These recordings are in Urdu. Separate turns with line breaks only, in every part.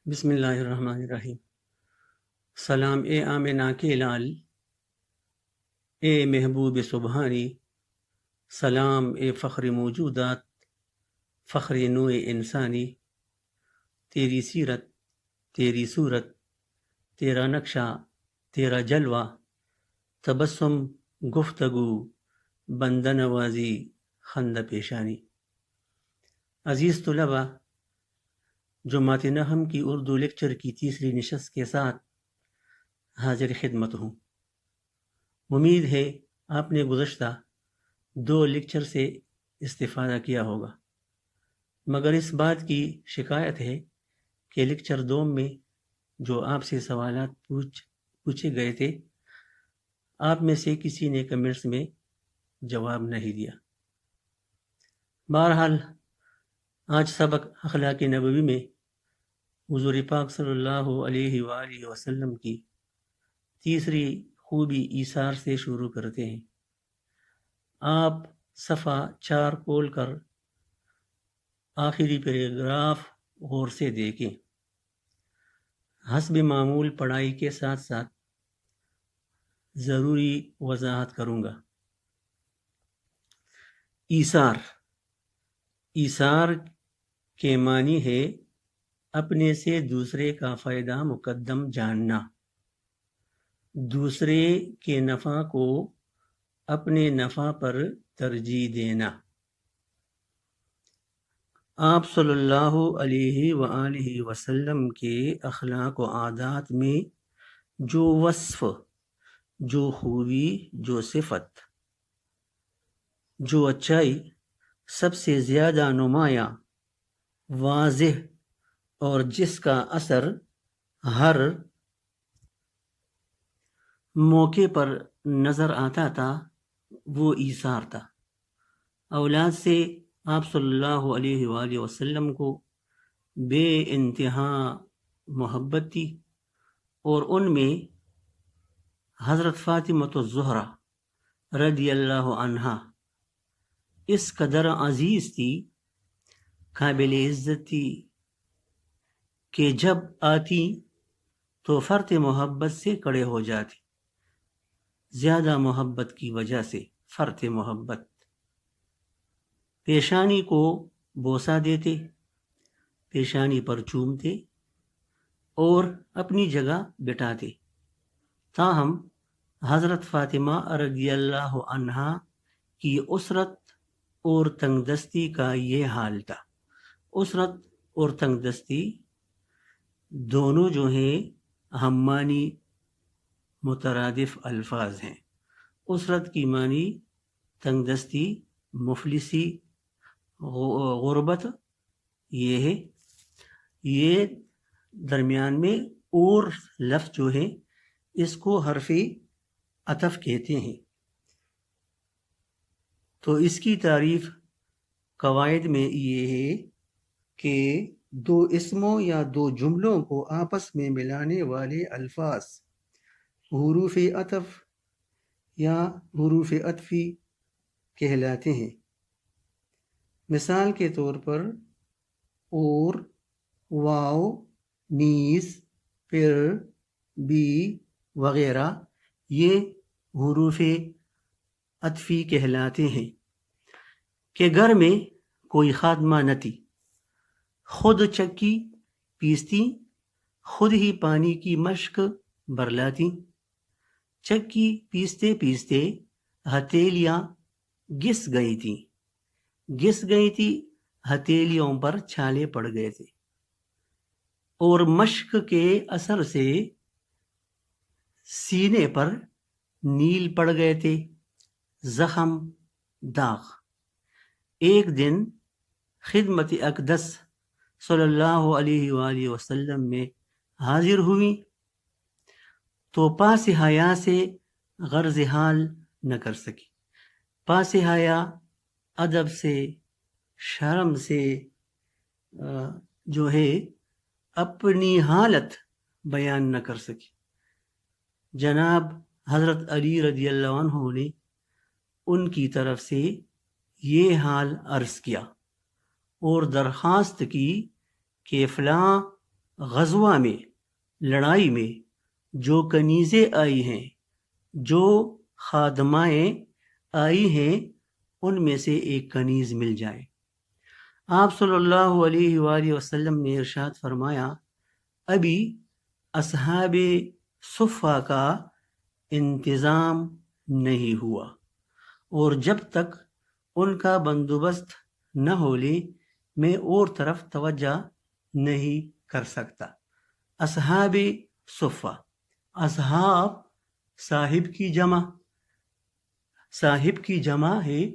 بسم اللہ الرحمن الرحیم۔ سلام اے آمنہ کے لال، اے محبوب سبحانی، سلام اے فخر موجودات، فخر نوع انسانی۔ تیری سیرت، تیری صورت، تیرا نقشہ، تیرا جلوہ، تبسم، گفتگو، بندہ نوازی، خندہ پیشانی۔ عزیز طلباء، جماعت نحم کی اردو لیکچر کی تیسری نشست کے ساتھ حاضر خدمت ہوں۔ امید ہے آپ نے گزشتہ 2 لیکچر سے استفادہ کیا ہوگا، مگر اس بات کی شکایت ہے کہ لیکچر 2 میں جو آپ سے سوالات پوچھے گئے تھے، آپ میں سے کسی نے کمنٹس میں جواب نہیں دیا۔ بہرحال آج سبق اخلاق نبوی میں حضور پاک صلی اللہ علیہ وآلہ وسلم کی تیسری خوبی ایثار سے شروع کرتے ہیں۔ آپ صفحہ 4 کھول کر آخری پیراگراف غور سے دیکھیں۔ حسب معمول پڑھائی کے ساتھ ساتھ ضروری وضاحت کروں گا۔ ایثار، ایثار کے معنی ہے اپنے سے دوسرے کا فائدہ مقدم جاننا، دوسرے کے نفع کو اپنے نفع پر ترجیح دینا۔ آپ صلی اللہ علیہ وآلہ وسلم کے اخلاق و عادات میں جو وصف، جو خوبی، جو صفت، جو اچائی سب سے زیادہ نمایاں، واضح اور جس کا اثر ہر موقع پر نظر آتا تھا، وہ ایثار تھا۔ اولاد سے آپ صلی اللہ علیہ وآلہ وسلم کو بے انتہا محبت تھی، اور ان میں حضرت فاطمہ الزہرا رضی اللہ عنہا اس قدر عزیز تھی، قابل عزت تھی کہ جب آتی تو فرط محبت سے کڑے ہو جاتی، زیادہ محبت کی وجہ سے فرط محبت۔ پیشانی کو بوسہ دیتے، پیشانی پر چومتے اور اپنی جگہ بٹھاتے۔ تاہم حضرت فاطمہ رضی اللہ عنہا کی اسرت اور تنگ دستی کا یہ حال تھا۔ اسرت اور تنگ دستی دونوں جو ہیں ہم معنی مترادف الفاظ ہیں۔ اسرت کی معنی تنگ دستی، مفلسی، غربت، یہ ہے۔ یہ درمیان میں اور لفظ جو ہے اس کو حرف عطف کہتے ہیں۔ تو اس کی تعریف قواعد میں یہ ہے کہ 2 اسموں یا 2 جملوں کو آپس میں ملانے والے الفاظ حروف عطف یا حروف عطفی کہلاتے ہیں۔ مثال کے طور پر اور، واو، نیز، پھر، بھی وغیرہ یہ حروف عطفی کہلاتے ہیں۔ کہ گھر میں کوئی خادمہ نہ تھی، خود چکی پیستی، خود ہی پانی کی مشک برلاتی۔ چکی پیستے پیستے ہتھیلیاں گھس گئی تھی، ہتھیلیوں پر چھالے پڑ گئے تھے، اور مشق کے اثر سے سینے پر نیل پڑ گئے تھے، زخم، داغ۔ ایک دن خدمت اقدس صلی اللہ علیہ وآلہ وسلم میں حاضر ہوئی تو پاس حیا سے غرض حال نہ کر سکی۔ پاس حیا ادب سے، شرم سے جو ہے اپنی حالت بیان نہ کر سکی۔ جناب حضرت علی رضی اللہ عنہ نے ان کی طرف سے یہ حال عرض کیا اور درخواست کی کہ فلاں غزوہ میں، لڑائی میں جو کنیزیں آئی ہیں، جو خادمائیں آئی ہیں، ان میں سے ایک کنیز مل جائے۔ آپ صلی اللہ علیہ وآلہ وسلم نے ارشاد فرمایا، ابھی اصحاب صفہ کا انتظام نہیں ہوا، اور جب تک ان کا بندوبست نہ ہو لے میں اور طرف توجہ نہیں کر سکتا۔ اصحاب صفہ، اصحاب صاحب کی جمع ہے،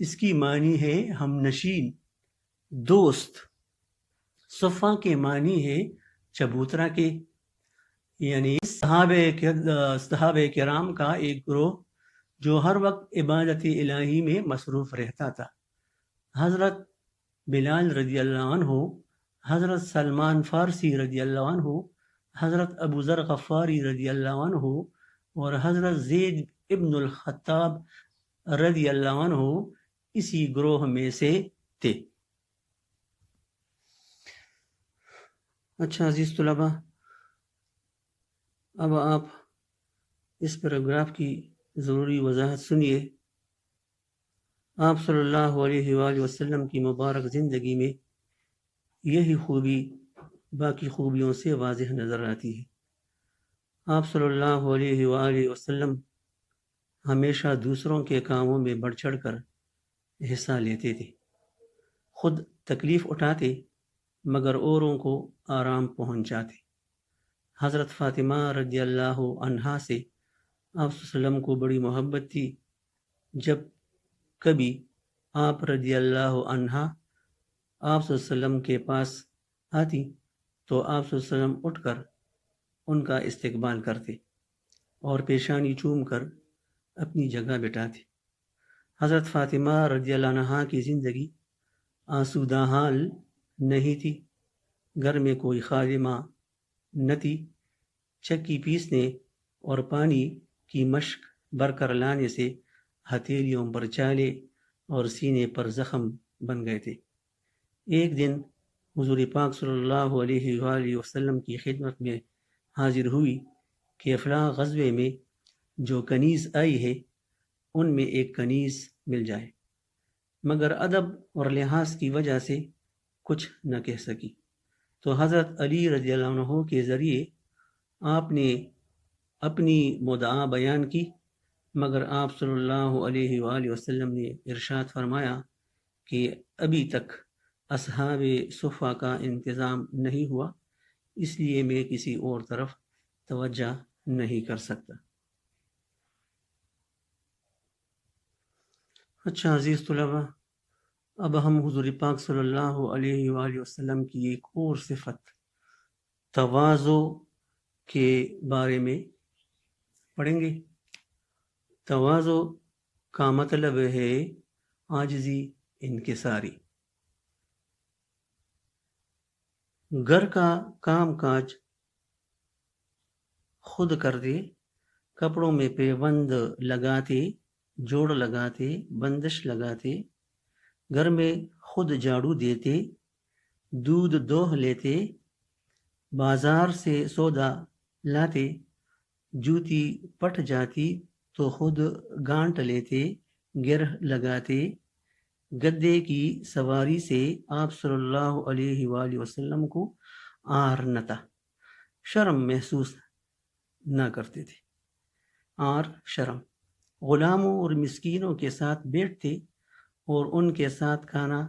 اس کی معنی ہے ہم نشین، دوست۔ صفہ کے معنی ہے چبوترا کے، یعنی صحابہ کرام کا ایک گروہ جو ہر وقت عبادت الہی میں مصروف رہتا تھا۔ حضرت بلال رضی اللہ عنہ، حضرت سلمان فارسی رضی اللہ عنہ، حضرت ابو ذر غفاری رضی اللہ عنہ اور حضرت زید ابن الخطاب رضی اللہ عنہ اسی گروہ میں سے تھے۔ اچھا عزیز طلباء، اب آپ اس پیراگراف کی ضروری وضاحت سنیے۔ آپ صلی اللہ علیہ وآلہ وسلم کی مبارک زندگی میں یہی خوبی باقی خوبیوں سے واضح نظر آتی ہے۔ آپ صلی اللہ علیہ وآلہ وسلم ہمیشہ دوسروں کے کاموں میں بڑھ چڑھ کر حصہ لیتے تھے، خود تکلیف اٹھاتے مگر اوروں کو آرام پہنچاتے۔ حضرت فاطمہ رضی اللہ عنہا سے آپ صلی اللہ علیہ وسلم کو بڑی محبت تھی۔ جب کبھی آپ رضی اللہ عنہا آپ صلی اللہ علیہ وسلم کے پاس آتی تو آپ صلی اللہ علیہ وسلم اٹھ کر ان کا استقبال کرتے اور پیشانی چوم کر اپنی جگہ بٹھاتے۔ حضرت فاطمہ رضی اللہ عنہا کی زندگی آسودہ حال نہیں تھی، گھر میں کوئی خادمہ نہ تھی، چکی پیسنے اور پانی کی مشک بھر کر لانے سے ہتھیلیوں پر چالے اور سینے پر زخم بن گئے تھے۔ ایک دن حضور پاک صلی اللہ علیہ وآلہ وسلم کی خدمت میں حاضر ہوئی کہ فلاں غزوے میں جو کنیز آئی ہے ان میں ایک کنیز مل جائے، مگر ادب اور لحاظ کی وجہ سے کچھ نہ کہہ سکی۔ تو حضرت علی رضی اللہ عنہ کے ذریعے آپ نے اپنی مدعا بیان کی، مگر آپ صلی اللہ علیہ وآلہ وسلم نے ارشاد فرمایا کہ ابھی تک اصحاب صفہ کا انتظام نہیں ہوا، اس لیے میں کسی اور طرف توجہ نہیں کر سکتا۔ اچھا عزیز طلباء، اب ہم حضور پاک صلی اللہ علیہ وآلہ وسلم کی ایک اور صفت تواضع کے بارے میں پڑھیں گے۔ تواضع کا مطلب ہے عاجزی، انکساری۔ گھر کا کام کاج خود کرتے، کپڑوں میں پیوند لگاتے، جوڑ لگاتے، بندش لگاتے، گھر میں خود جھاڑو دیتے، دودھ دوہ لیتے، بازار سے سودا لاتے، جوتی پٹ جاتی تو خود گانٹ لیتے، گرہ لگاتے۔ گدے کی سواری سے آپ صلی اللہ علیہ وآلہ وسلم کو آر نہ تھا، شرم محسوس نہ کرتے تھے۔ آر شرم، غلاموں اور مسکینوں کے ساتھ بیٹھتے اور ان کے ساتھ کھانا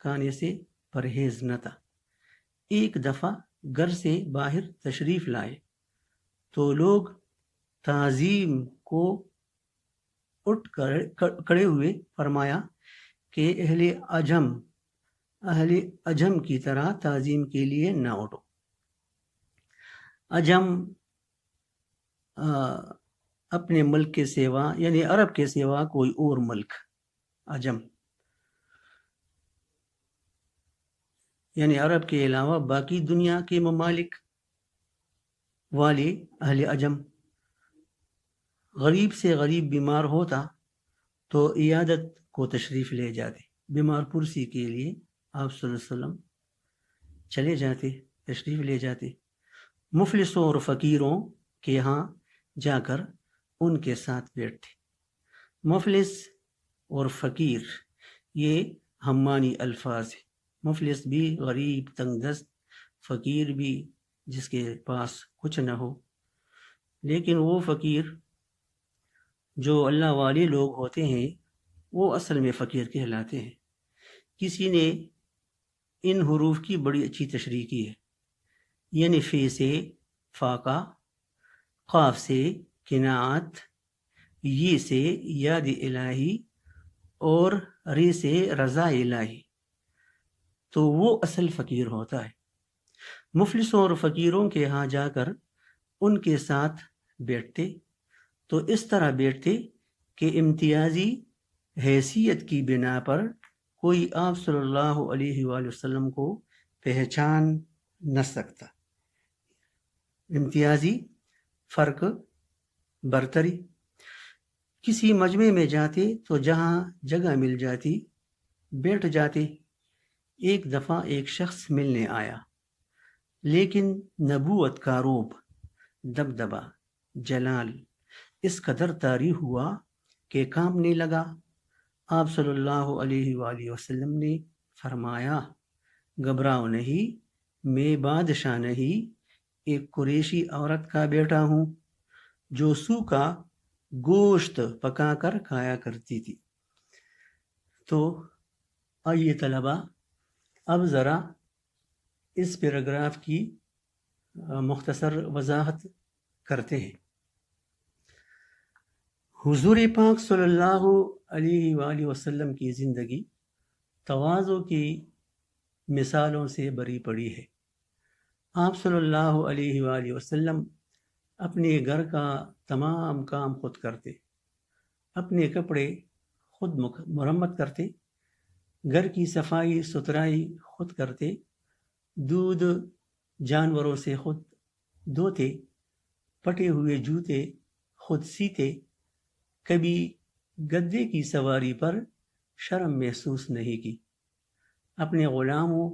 کھانے سے پرہیز نہ تھا۔ ایک دفعہ گھر سے باہر تشریف لائے تو لوگ تعظیم کو اٹھ کھڑے ہوئے فرمایا کہ اہل عجم کی طرح تعظیم کے لیے نہ اٹھو۔ عجم اپنے ملک کے سوا، یعنی عرب کے سوا کوئی اور ملک، عجم یعنی عرب کے علاوہ باقی دنیا کے ممالک والے اہل عجم۔ غریب سے غریب بیمار ہوتا تو عیادت کو تشریف لے جاتے، بیمار پرسی کے لیے آپ صلی اللہ علیہ وسلم چلے جاتے، تشریف لے جاتے، مفلسوں اور فقیروں کے ہاں جا کر ان کے ساتھ بیٹھتے۔ مفلس اور فقیر یہ ہمانی الفاظ ہیں۔ مفلس بھی غریب، تنگ دست، فقیر بھی جس کے پاس کچھ نہ ہو۔ لیکن وہ فقیر جو اللہ والے لوگ ہوتے ہیں وہ اصل میں فقیر کہلاتے ہیں۔ کسی نے ان حروف کی بڑی اچھی تشریح کی ہے، یعنی فے سے فاقہ، قاف سے قناعت، یہ سے یاد الہی اور ری سے رضا الہی، تو وہ اصل فقیر ہوتا ہے۔ مفلسوں اور فقیروں کے ہاں جا کر ان کے ساتھ بیٹھتے تو اس طرح بیٹھتے کہ امتیازی حیثیت کی بنا پر کوئی آپ صلی اللہ علیہ وآلہ وسلم کو پہچان نہ سکتا۔ امتیازی فرق، برتری۔ کسی مجمع میں جاتے تو جہاں جگہ مل جاتی بیٹھ جاتے۔ ایک دفعہ ایک شخص ملنے آیا، لیکن نبوت کا روب، دبدبہ، جلال اس قدر طاری ہوا کہ کانپنے لگا۔ آپ صلی اللہ علیہ وآلہ وسلم نے فرمایا، گھبراؤ نہیں، میں بادشاہ نہیں، ایک قریشی عورت کا بیٹا ہوں جو سو کا گوشت پکا کر کھایا کرتی تھی۔ تو آئیے طلبہ، اب ذرا اس پیراگراف کی مختصر وضاحت کرتے ہیں۔ حضور پاک صلی اللہ علیہ وآلہ وسلم کی زندگی تواضع کی مثالوں سے بری پڑی ہے۔ آپ صلی اللہ علیہ وآلہ وسلم اپنے گھر کا تمام کام خود کرتے، اپنے کپڑے خود مرمت کرتے، گھر کی صفائی ستھرائی خود کرتے، دودھ جانوروں سے خود دھوتے، پٹے ہوئے جوتے خود سیتے، کبھی گدے کی سواری پر شرم محسوس نہیں کی، اپنے غلاموں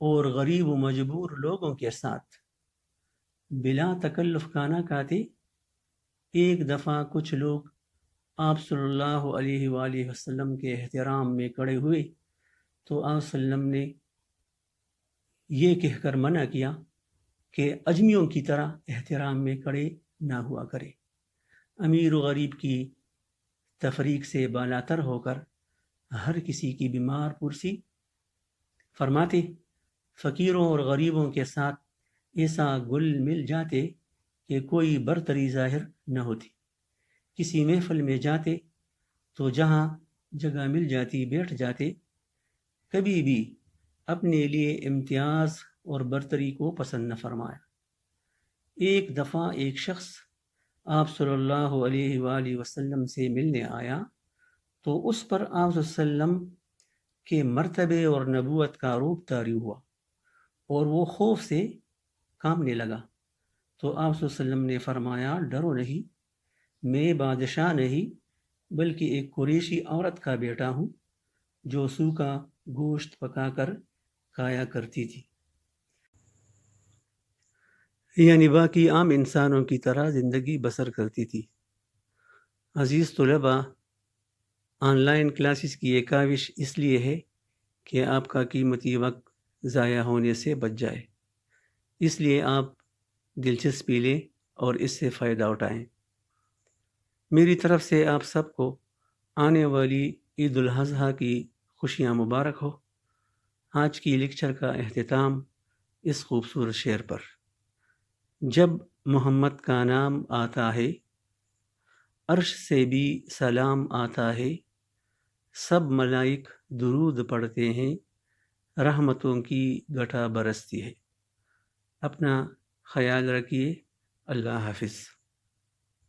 اور غریب و مجبور لوگوں کے ساتھ بلا تکلف کھانا کھاتے۔ ایک دفعہ کچھ لوگ آپ صلی اللہ علیہ وآلہ وسلم کے احترام میں کھڑے ہوئے تو آپ صلی اللہ علیہ وسلم نے یہ کہہ کر منع کیا کہ اجمیوں کی طرح احترام میں کھڑے نہ ہوا کرے۔ امیر و غریب کی تفریق سے بالاتر ہو کر ہر کسی کی بیمار پرسی فرماتے، فقیروں اور غریبوں کے ساتھ ایسا گل مل جاتے کہ کوئی برتری ظاہر نہ ہوتی۔ کسی محفل میں جاتے تو جہاں جگہ مل جاتی بیٹھ جاتے، کبھی بھی اپنے لیے امتیاز اور برتری کو پسند نہ فرمایا۔ ایک دفعہ ایک شخص آپ صلی اللہ علیہ وآلہ وسلم سے ملنے آیا تو اس پر آپ صلی اللہ علیہ وسلم کے مرتبے اور نبوت کا روپ طاری ہوا اور وہ خوف سے کانپنے لگا۔ تو آپ صلی اللہ علیہ وسلم نے فرمایا، ڈرو نہیں، میں بادشاہ نہیں بلکہ ایک قریشی عورت کا بیٹا ہوں جو سو کا گوشت پکا کر کھایا کرتی تھی۔ یعنی باقی عام انسانوں کی طرح زندگی بسر کرتی تھی۔ عزیز طلباء، آن لائن کلاسز کی یہ کاوش اس لیے ہے کہ آپ کا قیمتی وقت ضائع ہونے سے بچ جائے، اس لیے آپ دلچسپی لیں اور اس سے فائدہ اٹھائیں۔ میری طرف سے آپ سب کو آنے والی عید الاضحیٰ کی خوشیاں مبارک ہو۔ آج کی لیکچر کا اختتام اس خوبصورت شعر پر، جب محمد کا نام آتا ہے عرش سے بھی سلام آتا ہے، سب ملائک درود پڑھتے ہیں، رحمتوں کی گٹا برستی ہے۔ اپنا خیال رکھیے، اللہ حافظ۔